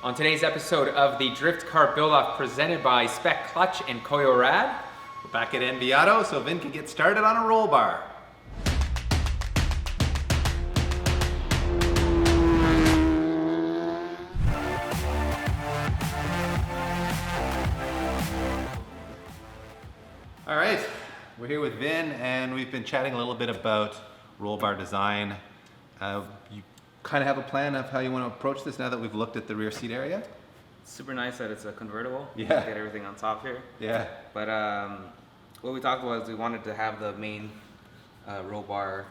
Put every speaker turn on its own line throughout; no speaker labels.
On today's episode of the Drift Car Build-Off presented by Spec Clutch and Koyo Rad,
we're back at Enviado so Vinh can get started on a roll bar. All right, we're here with Vinh and we've been chatting a little bit about roll bar design. You kind of have a plan of how you want to approach this now that we've looked at the rear seat area?
It's super nice that it's a convertible.
Yeah.
You get everything on top here.
Yeah.
But what we talked about is we wanted to have the main roll bar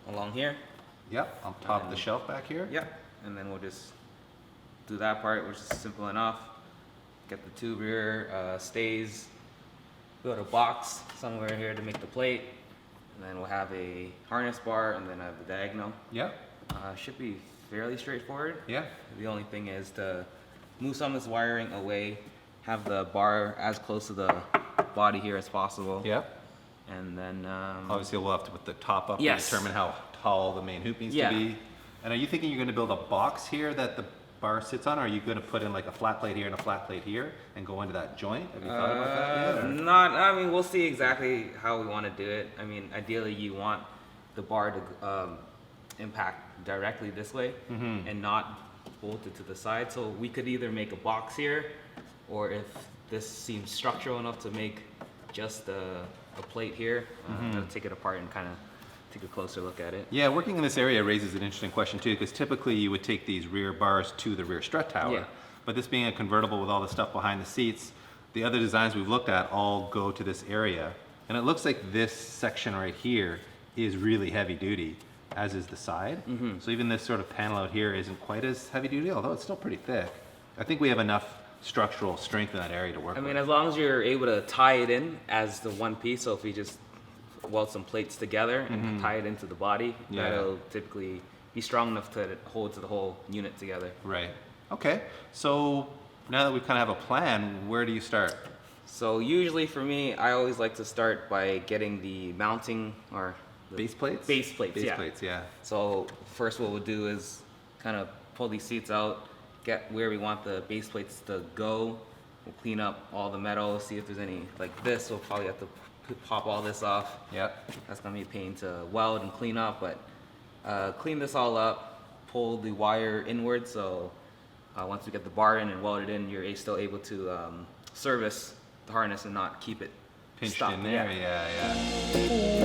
along here.
Yep, on top of the shelf back here.
Yep. And then we'll just do that part, which is simple enough. Get the two rear stays. Build a box somewhere here to make the plate. And then we'll have a harness bar and then I have the diagonal.
Yep.
Should be fairly straightforward.
Yeah.
The only thing is to move some of this wiring away, have the bar as close to the body here as possible.
Yep.
And then
obviously we'll have to put the top up
Yes.
to determine how tall the main hoop needs to be. And are you thinking you're going to build a box here that the bar sits on, or are you going to put in like a flat plate here and a flat plate here and go into that joint? Have you thought about that yet? Or?
Not, I mean, we'll see exactly how we want to do it. I mean, ideally you want the bar to impact directly this way and not bolted to the side. So we could either make a box here, or if this seems structural enough to make just a plate here, we'll take it apart and kind of take a closer look at it.
Yeah, working in this area raises an interesting question too, because typically you would take these rear bars to the rear strut tower.
Yeah.
But this being a convertible with all the stuff behind the seats, the other designs we've looked at all go to this area. And it looks like this section right here is really heavy duty, as is the side. So even this sort of panel out here isn't quite as heavy duty, although it's still pretty thick. I think we have enough structural strength in that area to work with.
I mean, as long as you're able to tie it in as the one piece, so if we just weld some plates together and tie it into the body, that'll typically be strong enough to hold to the whole unit together.
Right. Okay. So now that we kind of have a plan, where do you start?
So usually for me, I always like to start by getting the mounting or the
Base plates?
Base plates,
Base
yeah.
plates, yeah.
So first what we'll do is kind of pull these seats out, get where we want the base plates to go. We'll clean up all the metal, see if there's any like this. We'll probably have to pop all this off.
Yep.
That's gonna be a pain to weld and clean up, but clean this all up, pull the wire inward, so once we get the bar in and weld it in, you're still able to service the harness and not keep it
Pinched
stuck.
in there, yeah.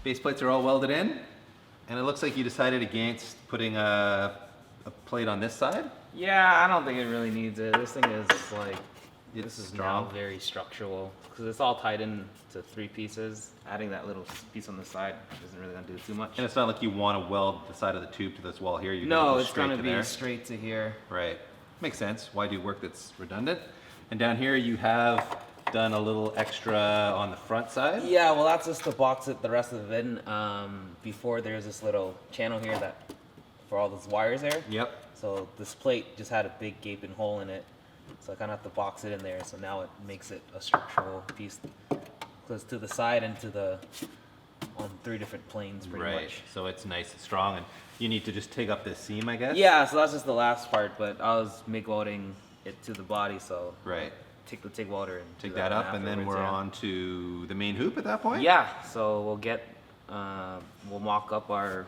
Base plates are all welded in, and it looks like you decided against putting a plate on this side.
Yeah, I don't think it really needs it. This thing is like,
It's
this is
strong.
now very structural because it's all tied in to 3 pieces. Adding that little piece on the side isn't really gonna do too much.
And it's not like you want to weld the side of the tube to this wall here. You're
No,
go
it's
straight
gonna
to
be
there.
straight to here.
Right. Makes sense. Why do work that's redundant? And down here you have done a little extra on the front side.
Yeah, well that's just to box it the rest of it in. Before there's this little channel here that for all those wires there.
Yep.
So this plate just had a big gaping hole in it. So I kind of have to box it in there. So now it makes it a structural piece. Goes to the side and to the, on 3 different planes pretty
Right.
much.
So it's nice and strong, and you need to just take up this seam, I guess.
Yeah, so that's just the last part, but I was MIG welding it to the body, so
Right.
take the TIG welder and do
Take that up, and then
afterwards,
we're
yeah.
on to the main hoop at that point.
Yeah, so we'll get, we'll mock up our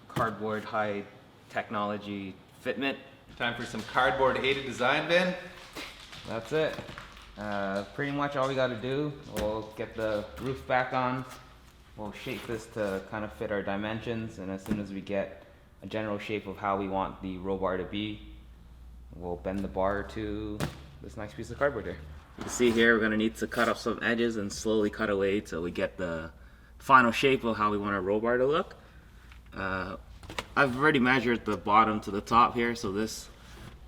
cardboard high technology fitment.
Time for some cardboard aided design, Vinh.
That's it. Pretty much all we got to do, we'll get the roof back on. We'll shape this to kind of fit our dimensions, and as soon as we get a general shape of how we want the roll bar to be, we'll bend the bar to this nice piece of cardboard here. You see here, we're gonna need to cut off some edges and slowly cut away till we get the final shape of how we want our roll bar to look. I've already measured the bottom to the top here, so this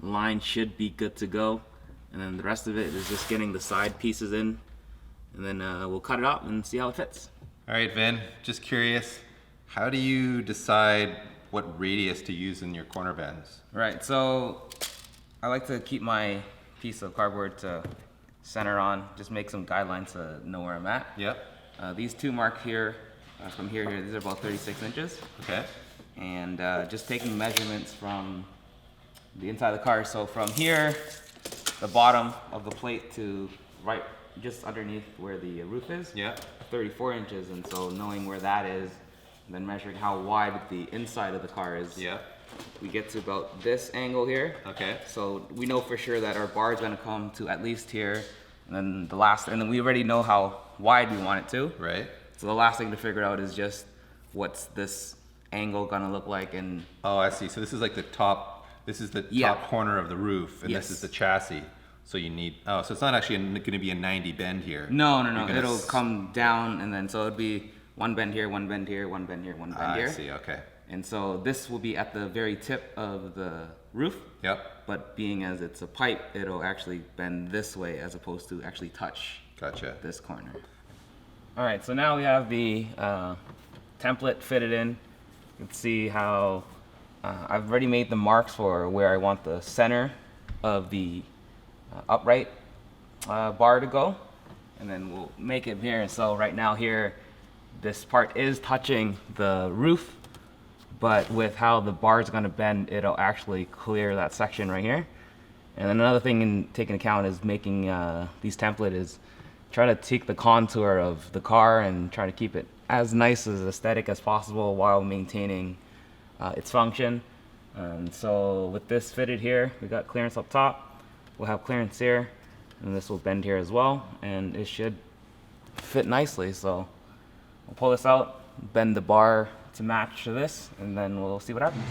line should be good to go. And then the rest of it is just getting the side pieces in, and then we'll cut it up and see how it fits.
All right, Vin, just curious, how do you decide what radius to use in your corner bends?
Right, so I like to keep my piece of cardboard to center on, just make some guidelines to know where I'm at.
Yep.
These two mark here, from here to here, these are about 36 inches.
Okay.
And just taking measurements from the inside of the car. So from here, the bottom of the plate to right just underneath where the roof is,
Yeah.
34 inches. And so knowing where that is, and then measuring how wide the inside of the car is,
Yeah.
we get to about this angle here.
Okay.
So we know for sure that our bar is gonna come to at least here, and then the last, and then we already know how wide we want it to.
Right.
So the last thing to figure out is just what's this angle gonna look like. And
Oh, I see. So this is like the top, this is the
Yeah.
top corner of the roof, and
Yes.
this is the chassis. So you need, oh, so it's not actually gonna be a 90 bend here.
no,
You're gonna
it'll
s-
come down, and then so it'd be one bend here, one bend here, one bend here, one bend
I
here.
see, okay.
And so this will be at the very tip of the roof.
Yep,
But being as it's a pipe, it'll actually bend this way as opposed to actually touch
gotcha.
this corner. All right, so now we have the template fitted in. You can see how I've already made the marks for where I want the center of the upright bar to go. And then we'll make it here. So right now here, this part is touching the roof, but with how the bar is gonna bend, it'll actually clear that section right here. And then another thing in taking account is making these template is try to take the contour of the car and try to keep it as nice as aesthetic as possible while maintaining its function. And so with this fitted here, we got clearance up top, we'll have clearance here, and this will bend here as well, and it should fit nicely. So we'll pull this out, bend the bar to match to this, and then we'll see what happens.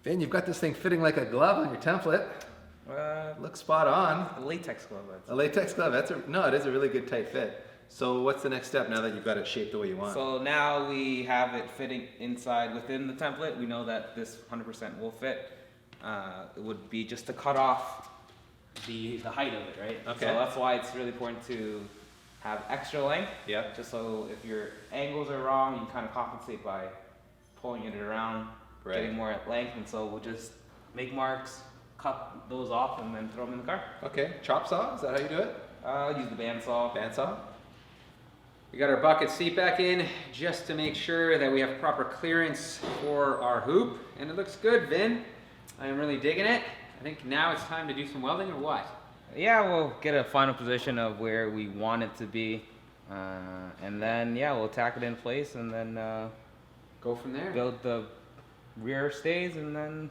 Vin, you've got this thing fitting like a glove on your template. Looks spot on.
Latex glove.
A latex glove, no, it is a really good tight fit. So what's the next step now that you've got it shaped the way you want?
So now we have it fitting inside within the template. We know that this 100% will fit. It would be just to cut off the height of it, right?
Okay.
So that's why it's really important to have extra length.
Yep.
Just so if your angles are wrong, you kind of compensate by pulling it around,
Right.
getting more at length. And so we'll just make marks, cut those off, and then throw them in the car.
Okay, chop saw, is that how you do it?
Use the bandsaw.
Bandsaw?
We got our bucket seat back in just to make sure that we have proper clearance for our hoop, and it looks good, Vin. I am really digging it. I think now it's time to do some welding, or what?
Yeah, we'll get a final position of where we want it to be, and then yeah, we'll tack it in place, and then
Go from there.
build the rear stays, and then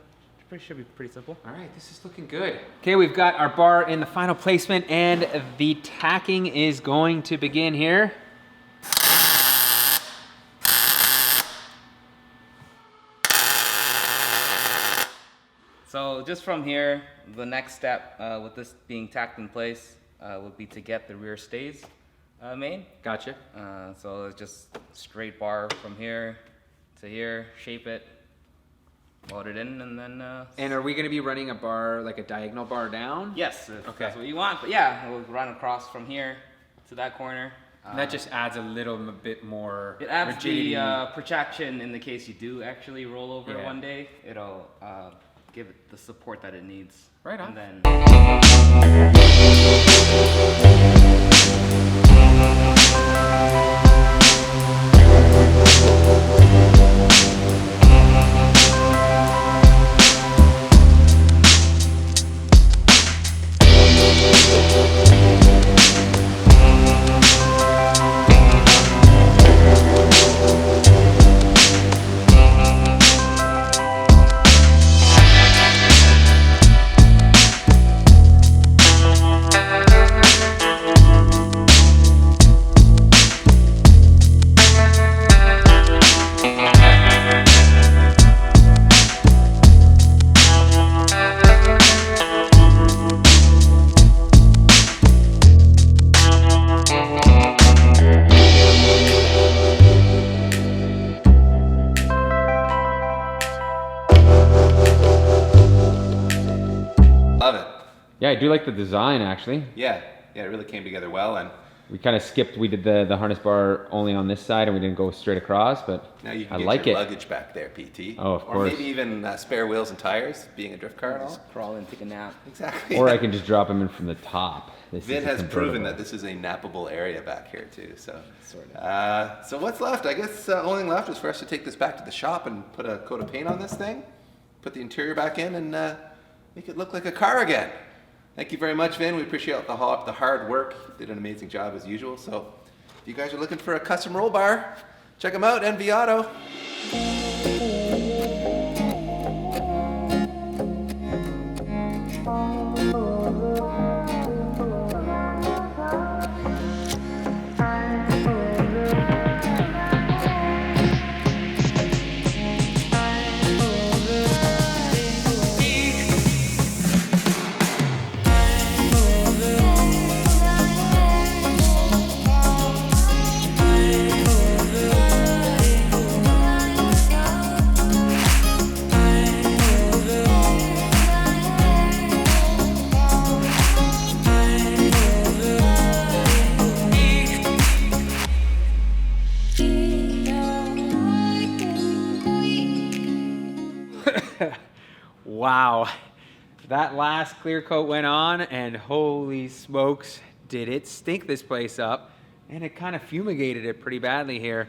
it should be pretty simple.
All right, this is looking good. Okay, we've got our bar in the final placement, and the tacking is going to begin here.
So just from here, the next step with this being tacked in place would be to get the rear stays made.
Gotcha.
So it's just straight bar from here to here, shape it, weld it in, and then.
And are we going to be running a bar, like a diagonal bar down?
Yes, if
Okay.
that's what you want. But yeah, we'll run across from here to that corner.
And that just adds a little bit more
It adds
rigidity.
the protection in the case you do actually roll over
Yeah.
one day. It'll give it the support that it needs.
Right on.
And then.
Yeah, I do like the design actually.
Yeah, yeah, it really came together well, and
We kind of skipped. We did the harness bar only on this side, and we didn't go straight across. But
now you can
I
get
like
your
it.
luggage back there, PT.
Oh, of
or
course.
maybe even spare wheels and tires, being a drift car and all.
Just crawl in, take a nap.
Exactly.
Or I can just drop them in from the top. This
Vin
is a
has proven
convertible.
that this is a nappable area back here too. So,
Sort of.
so what's left? I guess only left is for us to take this back to the shop and put a coat of paint on this thing, put the interior back in, and make it look like a car again. Thank you very much, Vin. We appreciate the hard work. You did an amazing job as usual. So, if you guys are looking for a custom roll bar, check them out, NV Auto.
Wow, that last clear coat went on, and holy smokes, did it stink this place up, and it kind of fumigated it pretty badly here.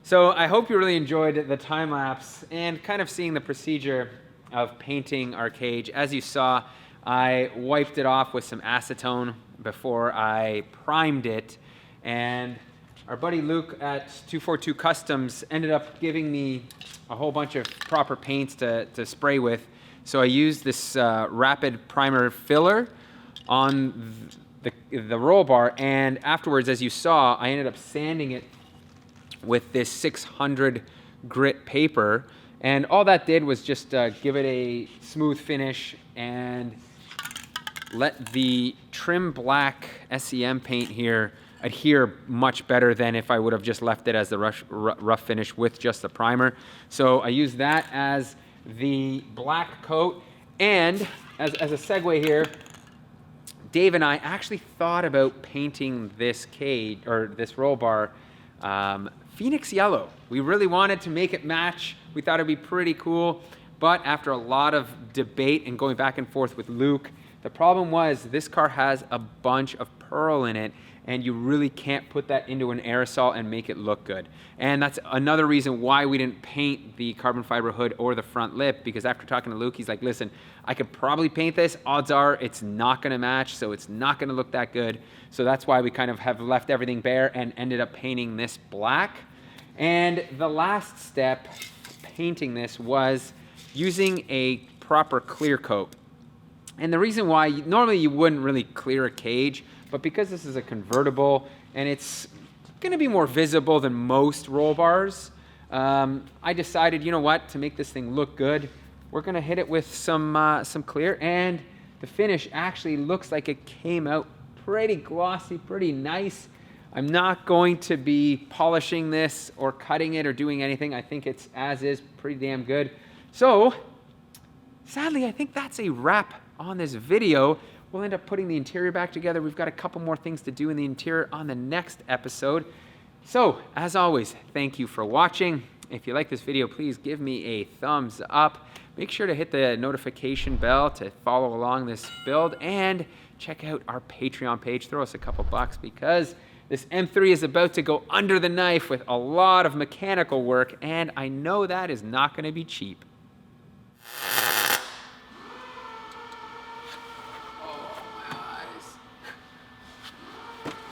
So I hope you really enjoyed the time lapse and kind of seeing the procedure of painting our cage. As you saw, I wiped it off with some acetone before I primed it, and our buddy Luke at 242 Customs ended up giving me a whole bunch of proper paints to spray with. So I used this rapid primer filler on the roll bar, and afterwards, as you saw, I ended up sanding it with this 600 grit paper, and all that did was just give it a smooth finish and let the trim black SEM paint here adhere much better than if I would have just left it as the rough finish with just the primer. So I used that as the black coat, and as a segue here, Dave and I actually thought about painting this cage, or this roll bar, Phoenix yellow. We really wanted to make it match. We thought it'd be pretty cool, but after a lot of debate and going back and forth with Luke, the problem was this car has a bunch of pearl in it, and you really can't put that into an aerosol and make it look good. And that's another reason why we didn't paint the carbon fiber hood or the front lip, because after talking to Luke, he's like, listen, I could probably paint this. Odds are it's not gonna match, so it's not gonna look that good. So that's why we kind of have left everything bare and ended up painting this black. And the last step, painting this, was using a proper clear coat. And the reason why, normally you wouldn't really clear a cage, but because this is a convertible and it's gonna be more visible than most roll bars, I decided, you know what, to make this thing look good, we're gonna hit it with some clear, and the finish actually looks like it came out pretty glossy, pretty nice. I'm not going to be polishing this or cutting it or doing anything. I think it's as is, pretty damn good. So, sadly, I think that's a wrap on this video. We'll end up putting the interior back together. We've got a couple more things to do in the interior on the next episode. So, as always, thank you for watching. If you like this video, please give me a thumbs up. Make sure to hit the notification bell to follow along this build, and check out our Patreon page. Throw us a couple bucks, because this M3 is about to go under the knife with a lot of mechanical work, and I know that is not going to be cheap.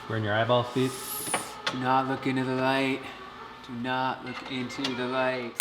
We're in your eyeball seat.
Do not look into the light. Do not look into the light.